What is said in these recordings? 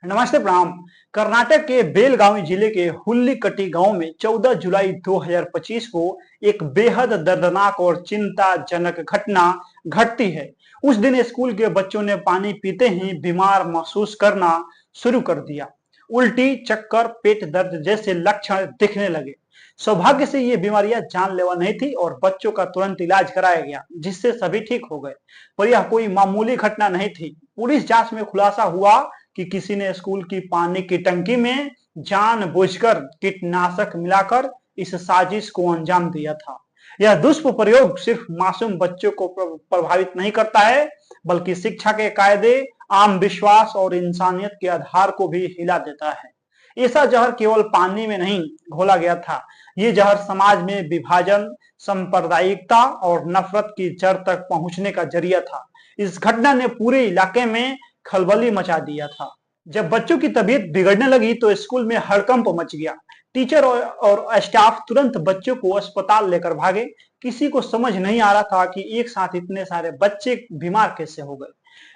नमस्ते प्रणाम। कर्नाटक के बेलगावी जिले के हुल्लीकट्टी गांव में 14 जुलाई 2025 को एक बेहद दर्दनाक और चिंताजनक घटना घटती है। उस दिन स्कूल के बच्चों ने पानी पीते ही बीमार महसूस करना शुरू कर दिया। उल्टी, चक्कर, पेट दर्द जैसे लक्षण दिखने लगे। सौभाग्य से ये बीमारियां जानलेवा नहीं थी और बच्चों का तुरंत इलाज कराया गया, जिससे सभी ठीक हो गए। पर यह कोई मामूली घटना नहीं थी। पुलिस जांच में खुलासा हुआ कि किसी ने स्कूल की पानी की टंकी में जानबूझकर कीटनाशक मिलाकर इस साजिश को अंजाम दिया था। यह दुष्प्रयोग सिर्फ मासूम बच्चों को प्रभावित नहीं करता है, बल्कि शिक्षा के कायदे, आम विश्वास और इंसानियत के आधार को भी हिला देता है। ऐसा जहर केवल पानी में नहीं घोला गया था, ये जहर समाज में विभाजन, सांप्रदायिकता और नफरत की जड़ तक पहुंचने का जरिया था। इस घटना ने पूरे इलाके में खलबली मचा दिया था। जब बच्चों की तबीयत बिगड़ने लगी तो स्कूल में हड़कंप मच गया। टीचर और स्टाफ तुरंत बच्चों को अस्पताल लेकर भागे। किसी को समझ नहीं आ रहा था कि एक साथ इतने सारे बच्चे बीमार कैसे हो गए।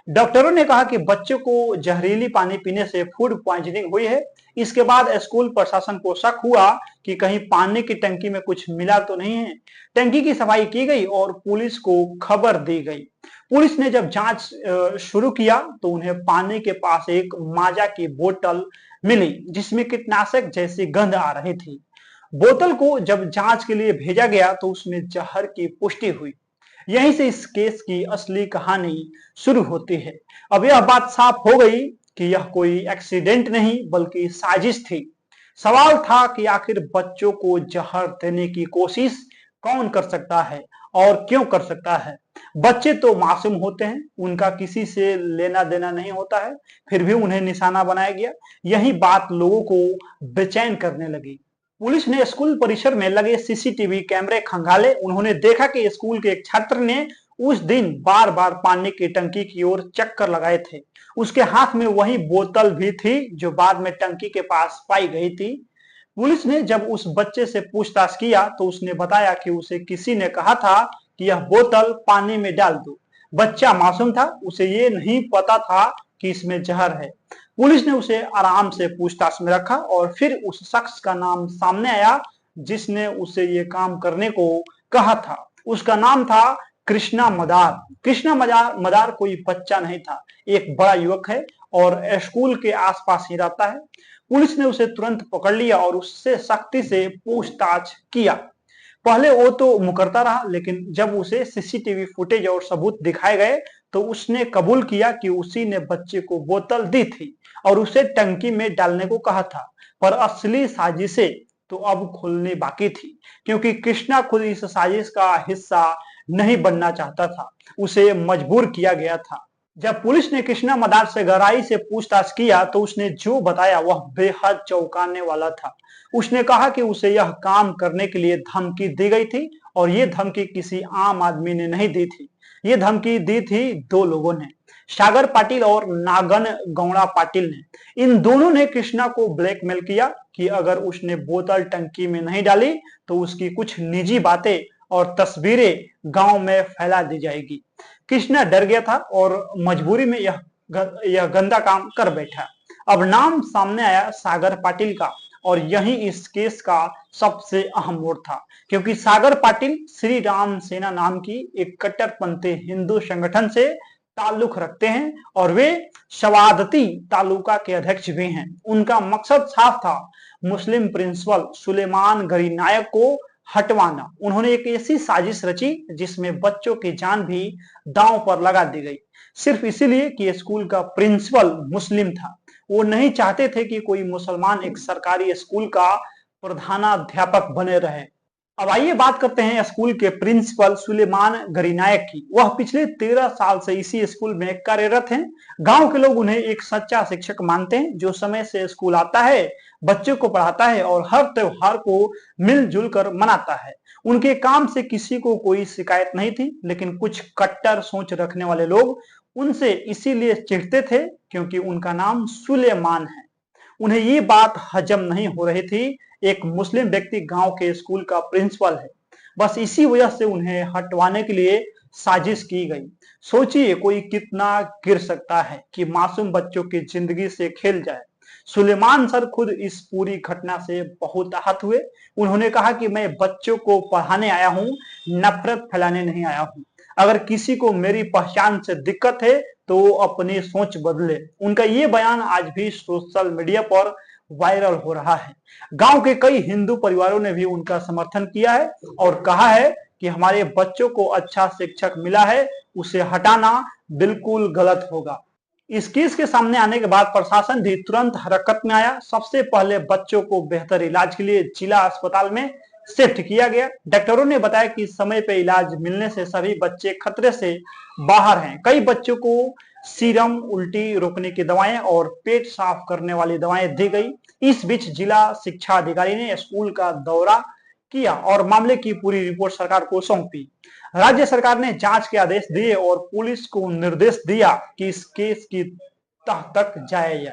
डॉक्टरों ने कहा कि बच्चों को जहरीली पानी पीने से फूड पॉइजनिंग हुई है। इसके बाद स्कूल प्रशासन को शक हुआ कि कहीं पानी की टंकी में कुछ मिला तो नहीं है। टंकी की सफाई की गई और पुलिस को खबर दी गई। पुलिस ने जब जांच शुरू किया तो उन्हें पानी के पास एक माजा की बोतल मिली, जिसमें कीटनाशक जैसी गंध आ रही थी। बोतल को जब जांच के लिए भेजा गया तो उसमें जहर की पुष्टि हुई। यहीं से इस केस की असली कहानी शुरू होती है। अब यह बात साफ हो गई कि यह कोई एक्सीडेंट नहीं बल्कि साजिश थी। सवाल था कि आखिर बच्चों को जहर देने की कोशिश कौन कर सकता है और क्यों कर सकता है। बच्चे तो मासूम होते हैं, उनका किसी से लेना देना नहीं होता है, फिर भी उन्हें निशाना बनाया गया। यही बात लोगों को बेचैन करने लगी। पुलिस ने स्कूल परिसर में लगे सीसीटीवी कैमरे खंगाले। उन्होंने देखा कि स्कूल के एक छात्र ने उस दिन बार बार पानी की टंकी की ओर चक्कर लगाए थे। उसके हाथ में वही बोतल भी थी जो बाद में टंकी के पास पाई गई थी। पुलिस ने जब उस बच्चे से पूछताछ किया तो उसने बताया कि उसे किसी ने कहा था कि यह बोतल पानी में डाल दो। बच्चा मासूम था, उसे ये नहीं पता था कि इसमें जहर है। पुलिस ने उसे आराम से पूछताछ में रखा और फिर उस शख्स का नाम सामने आया जिसने उसे ये काम करने को कहा था। उसका नाम था कृष्णा मदार। कृष्णा मदार कोई बच्चा नहीं था, एक बड़ा युवक है और स्कूल के आसपास ही रहता है। पुलिस ने उसे तुरंत पकड़ लिया और उससे सख्ती से पूछताछ किया। पहले वो तो मुकरता रहा, लेकिन जब उसे सीसीटीवी फुटेज और सबूत दिखाए गए तो उसने कबूल किया कि उसी ने बच्चे को बोतल दी थी और उसे टंकी में डालने को कहा था। पर असली साजिशें तो अब खुलनी बाकी थी, क्योंकि कृष्णा खुद इस साजिश का हिस्सा नहीं बनना चाहता था, उसे मजबूर किया गया था। जब पुलिस ने कृष्णा मदार से गहराई से पूछताछ किया तो उसने जो बताया वह बेहद चौंकाने वाला था। उसने कहा कि उसे यह काम करने के लिए धमकी दी गई थी और ये धमकी किसी आम आदमी ने नहीं दी थी। ये धमकी दी थी दो लोगों ने, सागर पाटिल और नागन गौड़ा पाटिल ने। इन दोनों ने कृष्णा को ब्लैकमेल किया कि अगर उसने बोतल टंकी में नहीं डाली तो उसकी कुछ निजी बातें और तस्वीरें गांव में फैला दी जाएगी। कृष्णा डर गया था और मजबूरी में यह गंदा काम कर बैठा। अब नाम सामने आया सागर पाटिल का और यही इस केस का सबसे अहम मोड़ था, क्योंकि सागर पाटिल श्री राम सेना नाम की एक कट्टरपंथी हिंदू संगठन से ताल्लुक रखते हैं और वे शवादती तालुका के अध्यक्ष भी हैं। उनका मकसद साफ था, मुस्लिम प्रिंसिपल सुलेमान गरी नायक को हटवाना। उन्होंने एक ऐसी साजिश रची जिसमें बच्चों की जान भी दांव पर लगा दी गई, सिर्फ इसीलिए कि स्कूल का प्रिंसिपल मुस्लिम था। वो नहीं चाहते थे कि कोई मुसलमान एक सरकारी स्कूल का प्रधानाध्यापक बने रहे। अब आइए बात करते हैं स्कूल के प्रिंसिपल सुलेमान गरीनायक की। वह पिछले 13 साल से इसी स्कूल में कार्यरत हैं। गांव के लोग उन्हें एक सच्चा शिक्षक मानते हैं जो समय से स्कूल आता है, बच्चों को पढ़ाता है और हर त्योहार को मिलजुल कर मनाता है। उनके काम से किसी को कोई शिकायत नहीं थी, लेकिन कुछ कट्टर सोच रखने वाले लोग उनसे इसीलिए चिढ़ते थे क्योंकि उनका नाम सुलेमान है। उन्हें ये बात हजम नहीं हो रही थी, एक मुस्लिम व्यक्ति गांव के स्कूल का प्रिंसिपल है। बस इसी वजह से उन्हें हटवाने के लिए साजिश की गई। सोचिए कोई कितना गिर सकता है कि मासूम बच्चों की जिंदगी से खेल जाए। सुलेमान सर खुद इस पूरी घटना से बहुत आहत हुए। उन्होंने कहा कि मैं बच्चों को पढ़ाने आया हूं, नफरत फैलाने नहीं आया हूं। अगर किसी को मेरी पहचान से दिक्कत है तो वो अपनी सोच बदले। उनका ये बयान आज भी सोशल मीडिया पर वायरल हो रहा है। गांव के कई हिंदू परिवारों ने भी उनका समर्थन किया है और कहा है कि हमारे बच्चों को अच्छा शिक्षक मिला है, उसे हटाना बिल्कुल गलत होगा। इस केस के सामने आने के बाद प्रशासन भी तुरंत हरकत में आया। सबसे पहले बच्चों को बेहतर इलाज के लिए जिला अस्पताल में शिफ्ट किया गया। डॉक्टरों ने बताया कि समय पर इलाज मिलने से सभी बच्चे खतरे से बाहर हैं। कई बच्चों को सीरम, उल्टी रोकने की दवाएं और पेट साफ करने वाली दवाएं दी गई। इस बीच जिला शिक्षा अधिकारी ने स्कूल का दौरा किया और मामले की पूरी रिपोर्ट सरकार को सौंपी। राज्य सरकार ने जांच के आदेश दिए और पुलिस को निर्देश दिया कि इस केस की तह तक जाए।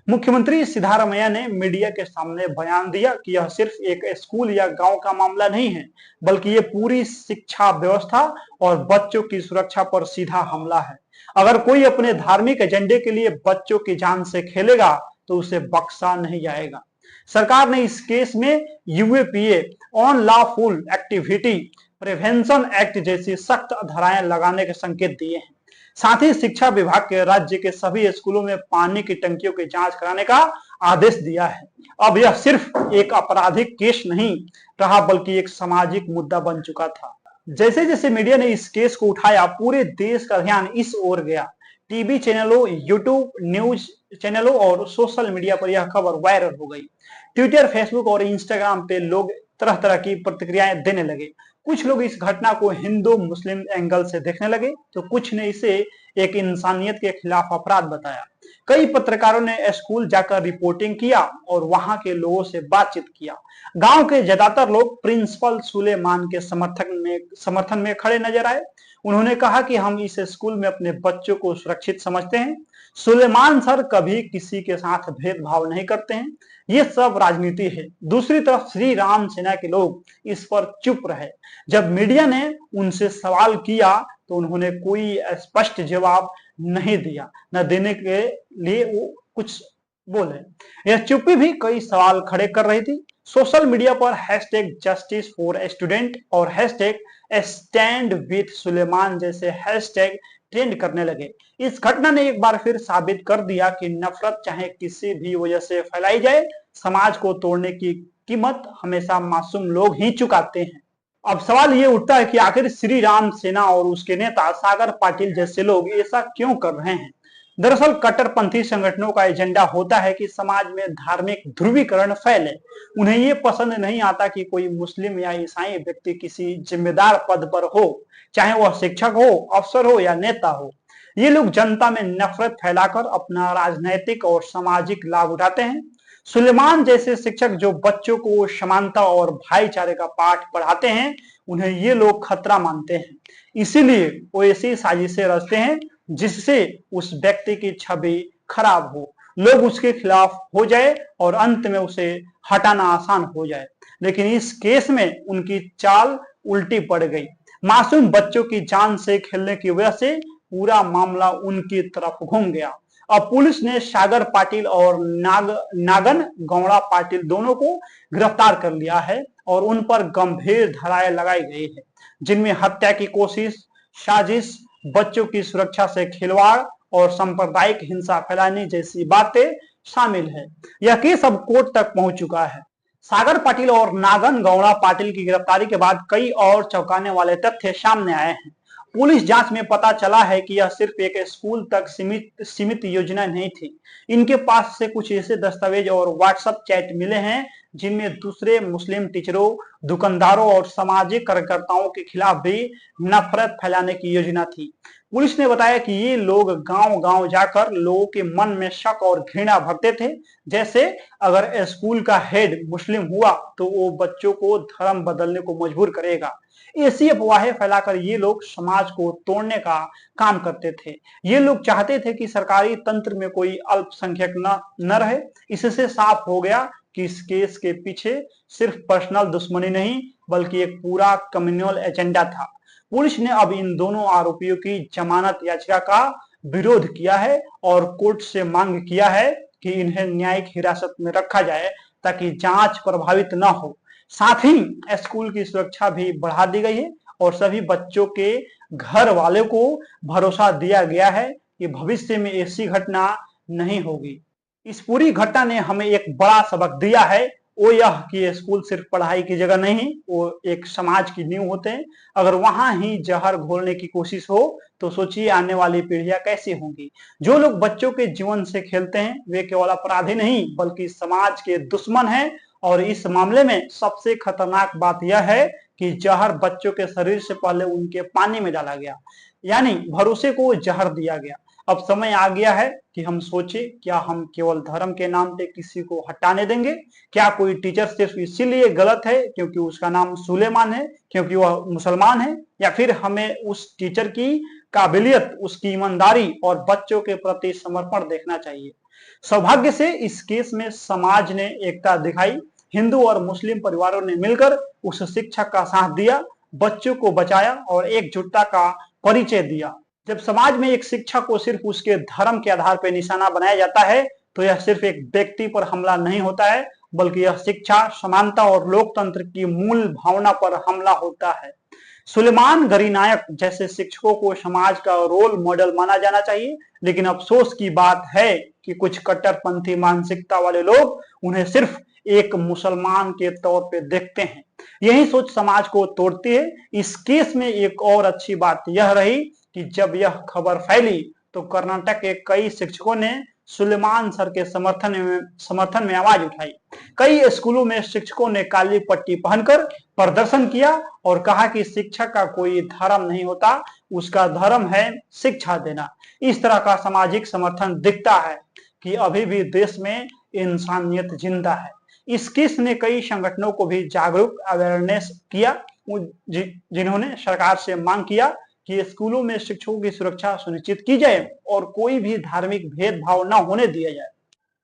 मुख्यमंत्री सिद्धारमैया ने मीडिया के सामने बयान दिया कि यह सिर्फ एक स्कूल या गांव का मामला नहीं है, बल्कि ये पूरी शिक्षा व्यवस्था और बच्चों की सुरक्षा पर सीधा हमला है। अगर कोई अपने धार्मिक एजेंडे के लिए बच्चों की जान से खेलेगा तो उसे बख्शा नहीं जाएगा। सरकार ने इस केस में UAPA, on lawful activity prevention act जैसी सख्त धाराएं लगाने के संकेत दिए हैं। साथ ही शिक्षा विभाग के राज्य के सभी स्कूलों में पानी की टंकियों की जांच कराने का आदेश दिया है। अब यह सिर्फ एक आपराधिक केस नहीं रहा, बल्कि एक सामाजिक मुद्दा बन चुका था। जैसे जैसे मीडिया ने इस केस को उठाया, पूरे देश का ध्यान इस ओर गया। टीवी चैनलों, यूट्यूब न्यूज चैनलों और सोशल मीडिया पर यह खबर वायरल हो गई। ट्विटर, फेसबुक और इंस्टाग्राम पे लोग तरह तरह की प्रतिक्रियाएं देने लगे। कुछ लोग इस घटना को हिंदू मुस्लिम एंगल से देखने लगे तो कुछ ने इसे एक इंसानियत के खिलाफ अपराध बताया। कई पत्रकारों ने स्कूल जाकर रिपोर्टिंग किया और वहां के लोगों से बातचीत किया। गांव के ज्यादातर लोग प्रिंसिपल सुलेमान के समर्थन में खड़े नजर आए। उन्होंने कहा कि हम इस स्कूल में अपने बच्चों को सुरक्षित समझते हैं। सुलेमान सर कभी किसी के साथ भेदभाव नहीं करते हैं, ये सब राजनीति है। दूसरी तरफ श्री राम सेना के लोग इस पर चुप रहे। जब मीडिया ने उनसे सवाल किया तो उन्होंने कोई स्पष्ट जवाब नहीं दिया, न देने के लिए वो कुछ बोले। यह चुप्पी भी कई सवाल खड़े कर रही थी। सोशल मीडिया पर हैशटैग जस्टिस फॉर स्टूडेंट और हैशटैग स्टैंड विथ सुलेमान जैसे हैशटैग ट्रेंड करने लगे। इस घटना ने एक बार फिर साबित कर दिया कि नफरत चाहे किसी भी वजह से फैलाई जाए, समाज को तोड़ने की कीमत हमेशा मासूम लोग ही चुकाते हैं। अब सवाल ये उठता है कि आखिर श्री राम सेना और उसके नेता सागर पाटिल जैसे लोग ऐसा क्यों कर रहे हैं। दरअसल कट्टरपंथी संगठनों का एजेंडा होता है कि समाज में धार्मिक ध्रुवीकरण फैले। उन्हें ये पसंद नहीं आता कि कोई मुस्लिम या ईसाई व्यक्ति किसी जिम्मेदार पद पर हो, चाहे वह शिक्षक हो, अफसर हो या नेता हो। ये लोग जनता में नफरत फैलाकर अपना राजनैतिक और सामाजिक लाभ उठाते हैं। सुलेमान जैसे शिक्षक जो बच्चों को समानता और भाईचारे का पाठ पढ़ाते हैं, उन्हें ये लोग खतरा मानते हैं। इसीलिए वो ऐसी साजिशें रचते हैं जिससे उस व्यक्ति की छवि खराब हो, लोग उसके खिलाफ हो जाए और अंत में उसे हटाना आसान हो जाए। लेकिन इस केस में उनकी चाल उल्टी पड़ गई। मासूम बच्चों की जान से खेलने की वजह से पूरा मामला उनकी तरफ घूम गया। अब पुलिस ने सागर पाटिल और नागन गौड़ा पाटिल दोनों को गिरफ्तार कर लिया है और उन पर गंभीर धाराएं लगाई गई है, जिनमें हत्या की कोशिश, साजिश, बच्चों की सुरक्षा से खिलवाड़ और सांप्रदायिक हिंसा फैलाने जैसी बातें शामिल है। यह केस अब कोर्ट तक पहुंच चुका है। सागर पाटिल और नागन गौड़ा पाटिल की गिरफ्तारी के बाद कई और चौंकाने वाले तथ्य सामने आए हैं। पुलिस जांच में पता चला है कि यह सिर्फ एक स्कूल तक सीमित योजना नहीं थी। इनके पास से कुछ ऐसे दस्तावेज और व्हाट्सएप चैट मिले हैं जिनमें दूसरे मुस्लिम टीचरों, दुकानदारों और सामाजिक कार्यकर्ताओं के खिलाफ भी नफरत फैलाने की योजना थी। पुलिस ने बताया कि ये लोग गांव-गांव जाकर लोगों के मन में शक और घृणा भरते थे। जैसे अगर स्कूल का हेड मुस्लिम हुआ तो वो बच्चों को धर्म बदलने को मजबूर करेगा। ऐसी अफवाहें फैलाकर ये लोग समाज को तोड़ने का काम करते थे। ये लोग चाहते थे कि सरकारी तंत्र में कोई अल्पसंख्यक न रहे। इससे साफ हो गया कि इस केस के पीछे सिर्फ पर्सनल दुश्मनी नहीं, बल्कि एक पूरा कम्युनल एजेंडा था। पुलिस ने अब इन दोनों आरोपियों की जमानत याचिका का विरोध किया है और कोर्ट से मांग किया है कि इन्हें न्यायिक हिरासत में रखा जाए ताकि जांच प्रभावित न हो। साथ ही स्कूल की सुरक्षा भी बढ़ा दी गई है और सभी बच्चों के घर वाले को भरोसा दिया गया है कि भविष्य में ऐसी घटना नहीं होगी। इस पूरी घटना ने हमें एक बड़ा सबक दिया है, वो यह कि स्कूल सिर्फ पढ़ाई की जगह नहीं, वो एक समाज की नींव होते हैं। अगर वहां ही जहर घोलने की कोशिश हो तो सोचिए आने वाली पीढ़ियां कैसी होंगी। जो लोग बच्चों के जीवन से खेलते हैं वे केवल अपराधी नहीं बल्कि समाज के दुश्मन हैं। और इस मामले में सबसे खतरनाक बात यह है कि जहर बच्चों के शरीर से पहले उनके पानी में डाला गया, यानी भरोसे को जहर दिया गया। अब समय आ गया है कि हम सोचें, क्या हम केवल धर्म के नाम पे किसी को हटाने देंगे? क्या कोई टीचर सिर्फ इसीलिए गलत है क्योंकि उसका नाम सुलेमान है, क्योंकि वह मुसलमान है? या फिर हमें उस टीचर की काबिलियत, उसकी ईमानदारी और बच्चों के प्रति समर्पण देखना चाहिए? सौभाग्य से इस केस में समाज ने एकता दिखाई। हिंदू और मुस्लिम परिवारों ने मिलकर उस शिक्षक का साथ दिया, बच्चों को बचाया और एकजुटता का परिचय दिया। जब समाज में एक शिक्षक को सिर्फ उसके धर्म के आधार पर निशाना बनाया जाता है तो यह सिर्फ एक व्यक्ति पर हमला नहीं होता है, बल्कि यह शिक्षा, समानता और लोकतंत्र की मूल भावना पर हमला होता है। सुलेमान गरी नायक जैसे शिक्षकों को समाज का रोल मॉडल माना जाना चाहिए, लेकिन अफसोस की बात है कि कुछ कट्टरपंथी मानसिकता वाले लोग उन्हें सिर्फ एक मुसलमान के तौर पे देखते हैं। यही सोच समाज को तोड़ती है। इस केस में एक और अच्छी बात यह रही कि जब यह खबर फैली तो कर्नाटक के कई शिक्षकों ने सुलेमान सर के समर्थन में आवाज उठाई। कई स्कूलों में शिक्षकों ने काली पट्टी पहनकर प्रदर्शन किया और कहा कि शिक्षक का कोई धर्म नहीं होता, उसका धर्म है शिक्षा देना। इस तरह का सामाजिक समर्थन दिखता है कि अभी भी देश में इंसानियत जिंदा है। इस केस ने कई संगठनों को भी जागरूक अवेयरनेस किया, जिन्होंने सरकार से मांग किया कि स्कूलों में शिक्षकों की सुरक्षा सुनिश्चित की जाए और कोई भी धार्मिक भेदभाव न होने दिया जाए।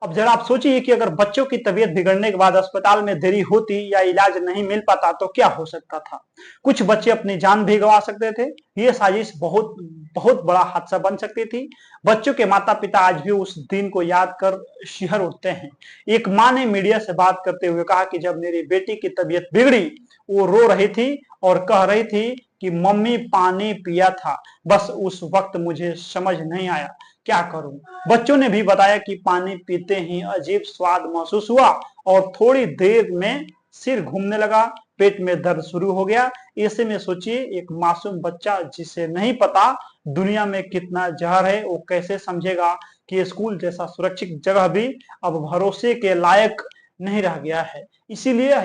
अब जरा आप सोचिए कि अगर बच्चों की तबीयत बिगड़ने के बाद अस्पताल में देरी होती या इलाज नहीं मिल पाता तो क्या हो सकता था? कुछ बच्चे अपनी जान भी गंवा सकते थे। ये साजिश बहुत बहुत बड़ा हादसा बन सकती थी। बच्चों के माता पिता आज भी उस दिन को याद कर शिहर उठते हैं। एक माँ ने मीडिया से बात करते हुए कहा कि जब मेरी बेटी की तबीयत बिगड़ी वो रो रही थी और कह रही थी कि मम्मी पानी पिया था, बस उस वक्त मुझे समझ नहीं आया क्या करूं। बच्चों ने भी बताया कि पानी पीते ही अजीब स्वाद महसूस हुआ और थोड़ी देर में सिर घूमने लगा, पेट में दर्द शुरू हो गया। ऐसे में सोचिए एक मासूम बच्चा जिसे नहीं पता दुनिया में कितना जहर है, वो कैसे समझेगा कि स्कूल जैसा सुरक्षित जगह भी अब भरोसे के लायक नहीं रह गया है। इसीलिए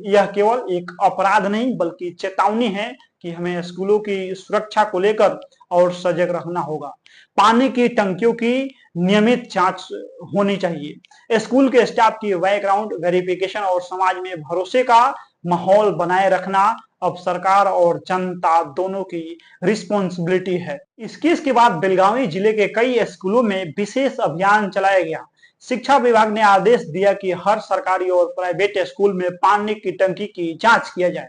यह केवल एक अपराध नहीं बल्कि चेतावनी है कि हमें स्कूलों की सुरक्षा को लेकर और सजग रहना होगा। पानी की टंकियों की नियमित जांच होनी चाहिए। स्कूल के स्टाफ की बैकग्राउंड वेरिफिकेशन और समाज में भरोसे का माहौल बनाए रखना अब सरकार और जनता दोनों की रिस्पॉन्सिबिलिटी है। इस केस के बाद बेलगावी जिले के कई स्कूलों में विशेष अभियान चलाया गया। शिक्षा विभाग ने आदेश दिया कि हर सरकारी और प्राइवेट स्कूल में पानी की टंकी की जांच किया जाए,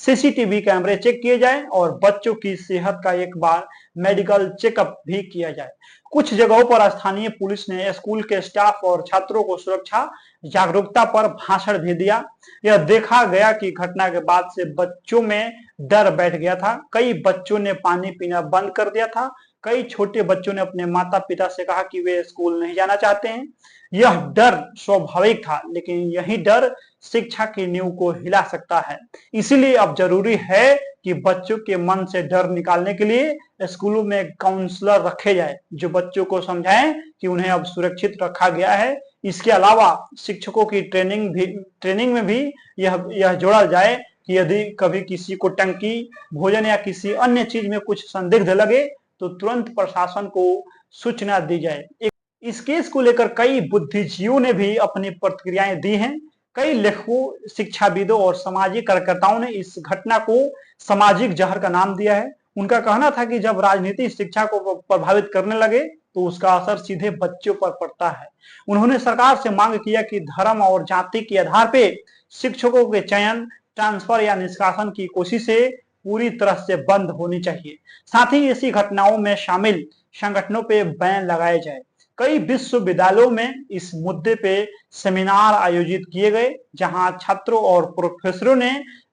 सीसीटीवी कैमरे चेक किए जाएं और बच्चों की सेहत का एक बार मेडिकल चेकअप भी किया जाए। कुछ जगहों पर स्थानीय पुलिस ने स्कूल के स्टाफ और छात्रों को सुरक्षा जागरूकता पर भाषण भी दिया। यह देखा गया कि घटना के बाद से बच्चों में डर बैठ गया था। कई बच्चों ने पानी पीना बंद कर दिया था। कई छोटे बच्चों ने अपने माता पिता से कहा कि वे स्कूल नहीं जाना चाहते हैं। यह डर स्वाभाविक था, लेकिन यही डर शिक्षा की नींव को हिला सकता है। इसीलिए अब जरूरी है कि बच्चों के मन से डर निकालने के लिए स्कूलों में काउंसलर रखे जाए जो बच्चों को समझाएं कि उन्हें अब सुरक्षित रखा गया है। इसके अलावा शिक्षकों की ट्रेनिंग में भी यह जोड़ा जाए कि यदि कभी किसी को टंकी, भोजन या किसी अन्य चीज में कुछ संदिग्ध लगे तो तुरंत प्रशासन को सूचना दी जाए। इस केस को लेकर कई बुद्धिजीवियों ने भी अपनी प्रतिक्रियाएं दी हैं। कई लेखकों, शिक्षाविदों और सामाजिक कार्यकर्ताओं ने इस घटना को सामाजिक जहर का नाम दिया है। उनका कहना था कि जब राजनीति शिक्षा को प्रभावित करने लगे तो उसका असर सीधे बच्चों पर पड़ता है। उन्होंने सरकार से मांग किया कि धर्म और जाति के आधार पर शिक्षकों के चयन, ट्रांसफर या निष्कासन की कोशिशें पूरी तरह से बंद होनी चाहिए। साथ ही ऐसी घटनाओं में शामिल संगठनों पे बैन लगाया जाए। कई विश्वविद्यालयों में इस मुद्दे पे सेमिनार आयोजित किए गए, जहां छात्रों और प्रोफेसरों ने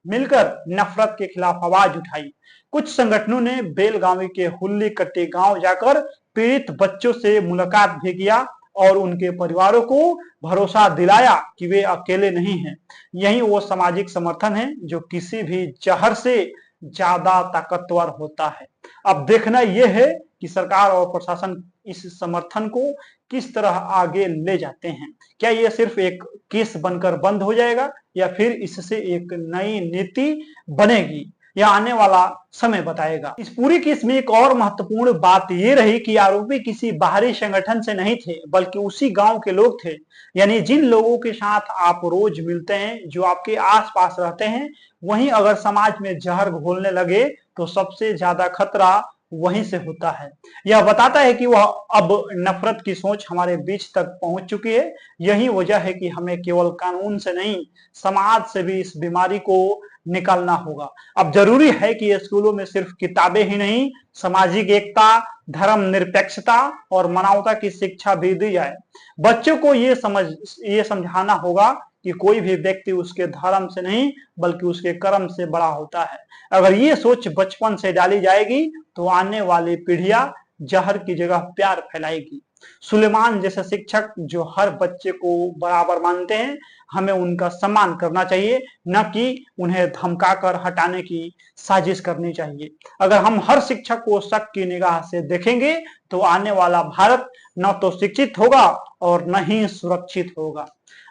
मिलकर नफरत के खिलाफ आवाज उठाई। कुछ संगठनों ने बेलगावी के हुल्ली कट्टी गांव जाकर पीड़ित बच्चों से मुलाकात भी किया और उनके परिवारों को भरोसा दिलाया कि वे अकेले नहीं हैं। यही वो सामाजिक समर्थन है जो किसी भी जहर से ज्यादा ताकतवर होता है। अब देखना यह है कि सरकार और प्रशासन इस समर्थन को किस तरह आगे ले जाते हैं। क्या यह सिर्फ एक केस बनकर बंद हो जाएगा या फिर इससे एक नई नीति बनेगी, यह आने वाला समय बताएगा। इस पूरी केस में एक और महत्वपूर्ण बात यह रही कि आरोपी किसी बाहरी संगठन से नहीं थे, बल्कि उसी गांव के लोग थे। यानी जिन लोगों के साथ आप रोज मिलते हैं, जो आपके आसपास रहते हैं, वहीं अगर समाज में जहर घोलने लगे तो सबसे ज्यादा खतरा वहीं से होता है। यह बताता है कि वह अब नफरत की सोच हमारे बीच तक पहुंच चुकी है। यही वजह है कि हमें केवल कानून से नहीं, समाज से भी इस बीमारी को निकालना होगा। अब जरूरी है कि स्कूलों में सिर्फ किताबें ही नहीं, सामाजिक एकता, धर्म निरपेक्षता और मानवता की शिक्षा भी दी जाए। बच्चों को ये समझाना होगा कि कोई भी व्यक्ति उसके धर्म से नहीं बल्कि उसके कर्म से बड़ा होता है। अगर ये सोच बचपन से डाली जाएगी तो आने वाली पीढ़ियां जहर की जगह प्यार फैलाएगी। सुलेमान जैसे शिक्षक जो हर बच्चे को बराबर मानते हैं, हमें उनका सम्मान करना चाहिए, न कि उन्हें धमकाकर हटाने की साजिश करनी चाहिए। अगर हम हर शिक्षक को शक की निगाह से देखेंगे तो आने वाला भारत न तो शिक्षित होगा और न ही सुरक्षित होगा।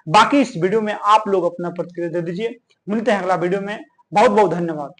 बाकी इस वीडियो में आप लोग अपना प्रतिक्रिया दे दीजिए। मिलते हैं अगला वीडियो में। बहुत बहुत धन्यवाद।